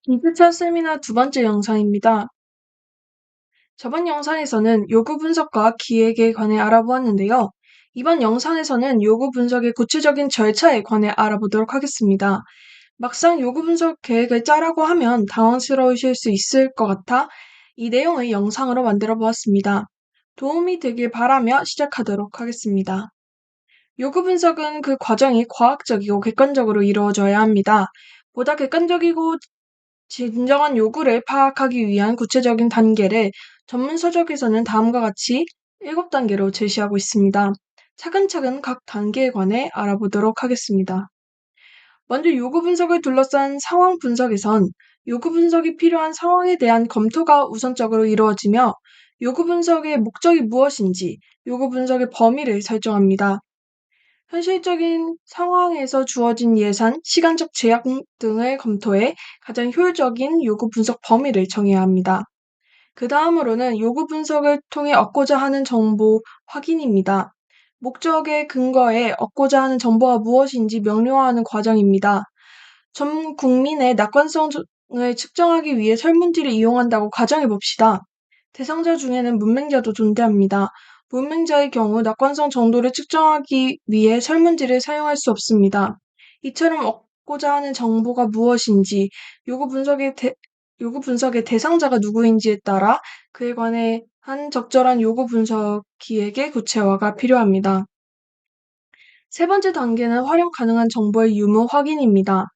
디지털 세미나 두 번째 영상입니다. 저번 영상에서는 요구 분석과 기획에 관해 알아보았는데요. 이번 영상에서는 요구 분석의 구체적인 절차에 관해 알아보도록 하겠습니다. 막상 요구 분석 계획을 짜라고 하면 당황스러우실 수 있을 것 같아 이 내용을 영상으로 만들어 보았습니다. 도움이 되길 바라며 시작하도록 하겠습니다. 요구 분석은 그 과정이 과학적이고 객관적으로 이루어져야 합니다. 보다 객관적이고 진정한 요구를 파악하기 위한 구체적인 단계를 전문 서적에서는 다음과 같이 7단계로 제시하고 있습니다. 차근차근 각 단계에 관해 알아보도록 하겠습니다. 먼저 요구 분석을 둘러싼 상황 분석에선 요구 분석이 필요한 상황에 대한 검토가 우선적으로 이루어지며 요구 분석의 목적이 무엇인지, 요구 분석의 범위를 설정합니다. 현실적인 상황에서 주어진 예산, 시간적 제약 등을 검토해 가장 효율적인 요구 분석 범위를 정해야 합니다. 그 다음으로는 요구 분석을 통해 얻고자 하는 정보 확인입니다. 목적에 근거해 얻고자 하는 정보가 무엇인지 명료화하는 과정입니다. 전 국민의 낙관성을 측정하기 위해 설문지를 이용한다고 가정해 봅시다. 대상자 중에는 문맹자도 존재합니다. 문맹자의 경우 낙관성 정도를 측정하기 위해 설문지를 사용할 수 없습니다. 이처럼 얻고자 하는 정보가 무엇인지, 요구 분석의 대상자가 누구인지에 따라 그에 관해 한 적절한 요구 분석 기획의 구체화가 필요합니다. 세 번째 단계는 활용 가능한 정보의 유무 확인입니다.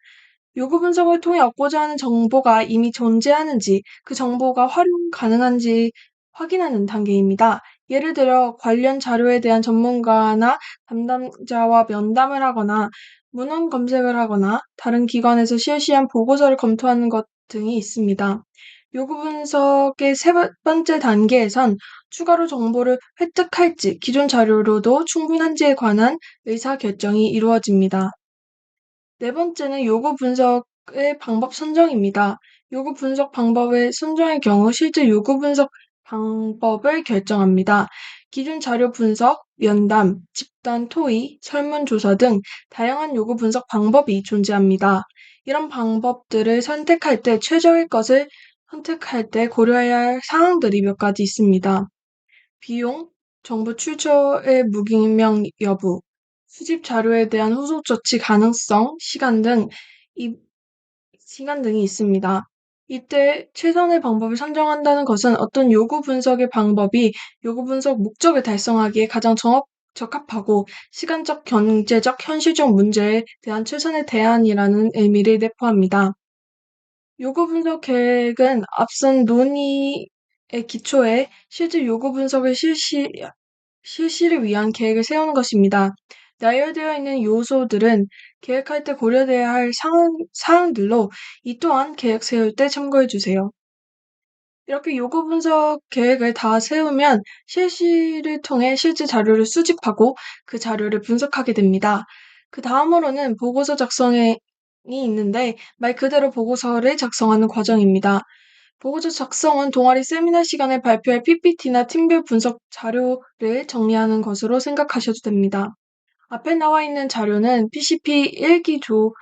요구 분석을 통해 얻고자 하는 정보가 이미 존재하는지, 그 정보가 활용 가능한지 확인하는 단계입니다. 예를 들어 관련 자료에 대한 전문가나 담당자와 면담을 하거나 문헌 검색을 하거나 다른 기관에서 실시한 보고서를 검토하는 것 등이 있습니다. 요구 분석의 세 번째 단계에선 추가로 정보를 획득할지, 기존 자료로도 충분한지에 관한 의사결정이 이루어집니다. 네 번째는 요구 분석의 방법 선정입니다. 요구 분석 방법의 선정의 경우 실제 요구 분석 방법을 결정합니다. 기존 자료 분석, 면담, 집단 토의, 설문조사 등 다양한 요구 분석 방법이 존재합니다. 이런 방법들을 선택할 때 최적의 것을 선택할 때 고려해야 할 사항들이 몇 가지 있습니다. 비용, 정보 출처의 무기명 여부, 수집 자료에 대한 후속 조치 가능성, 시간 등이 있습니다. 이때 최선의 방법을 선정한다는 것은 어떤 요구 분석의 방법이 요구 분석 목적을 달성하기에 가장 적합하고 시간적, 경제적, 현실적 문제에 대한 최선의 대안이라는 의미를 내포합니다. 요구 분석 계획은 앞선 논의의 기초에 실제 요구 분석의 실시를 위한 계획을 세우는 것입니다. 나열되어 있는 요소들은 계획할 때 고려돼야 할 사항들로 이 또한 계획 세울 때 참고해 주세요. 이렇게 요구 분석 계획을 다 세우면 실시를 통해 실제 자료를 수집하고 그 자료를 분석하게 됩니다. 그 다음으로는 보고서 작성이 있는데 말 그대로 보고서를 작성하는 과정입니다. 보고서 작성은 동아리 세미나 시간에 발표할 PPT나 팀별 분석 자료를 정리하는 것으로 생각하셔도 됩니다. 앞에 나와 있는 자료는 PCP 1기조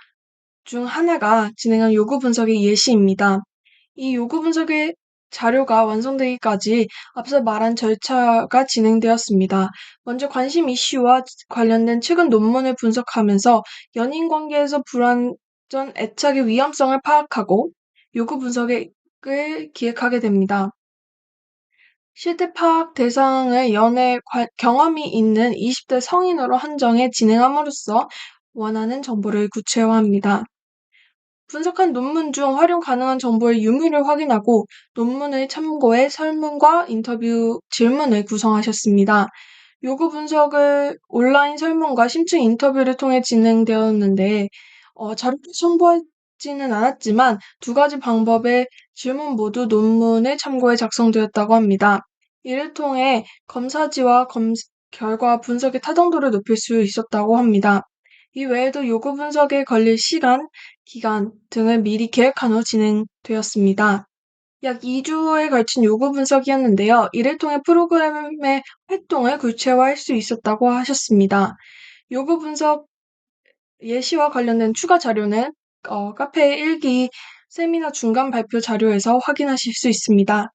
중 하나가 진행한 요구 분석의 예시입니다. 이 요구 분석의 자료가 완성되기까지 앞서 말한 절차가 진행되었습니다. 먼저 관심 이슈와 관련된 최근 논문을 분석하면서 연인 관계에서 불완전 애착의 위험성을 파악하고 요구 분석을 기획하게 됩니다. 실태 파악 대상을 연애 경험이 있는 20대 성인으로 한정해 진행함으로써 원하는 정보를 구체화합니다. 분석한 논문 중 활용 가능한 정보의 유무를 확인하고 논문을 참고해 설문과 인터뷰 질문을 구성하셨습니다. 요구 분석을 온라인 설문과 심층 인터뷰를 통해 진행되었는데 자료를 첨부하지는 않았지만 두 가지 방법의 질문 모두 논문을 참고해 작성되었다고 합니다. 이를 통해 검사지와 결과 분석의 타당도를 높일 수 있었다고 합니다. 이 외에도 요구 분석에 걸릴 시간, 기간 등을 미리 계획한 후 진행되었습니다. 약 2주에 걸친 요구 분석이었는데요. 이를 통해 프로그램의 활동을 구체화할 수 있었다고 하셨습니다. 요구 분석 예시와 관련된 추가 자료는 카페 일기 세미나 중간 발표 자료에서 확인하실 수 있습니다.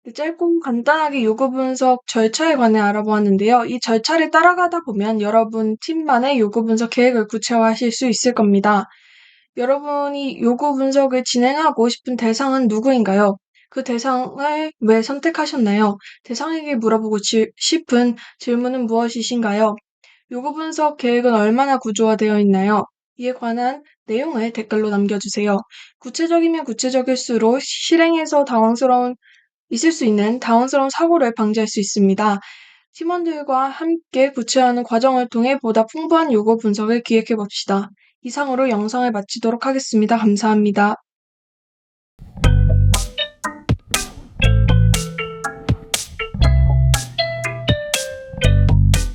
네, 짧고 간단하게 요구 분석 절차에 관해 알아보았는데요. 이 절차를 따라가다 보면 여러분 팀만의 요구 분석 계획을 구체화하실 수 있을 겁니다. 여러분이 요구 분석을 진행하고 싶은 대상은 누구인가요? 그 대상을 왜 선택하셨나요? 대상에게 물어보고 싶은 질문은 무엇이신가요? 요구 분석 계획은 얼마나 구조화되어 있나요? 이에 관한 내용을 댓글로 남겨주세요. 구체적이면 구체적일수록 실행에서 있을 수 있는 당황스러운 사고를 방지할 수 있습니다. 팀원들과 함께 구체화하는 과정을 통해 보다 풍부한 요구 분석을 기획해 봅시다. 이상으로 영상을 마치도록 하겠습니다. 감사합니다.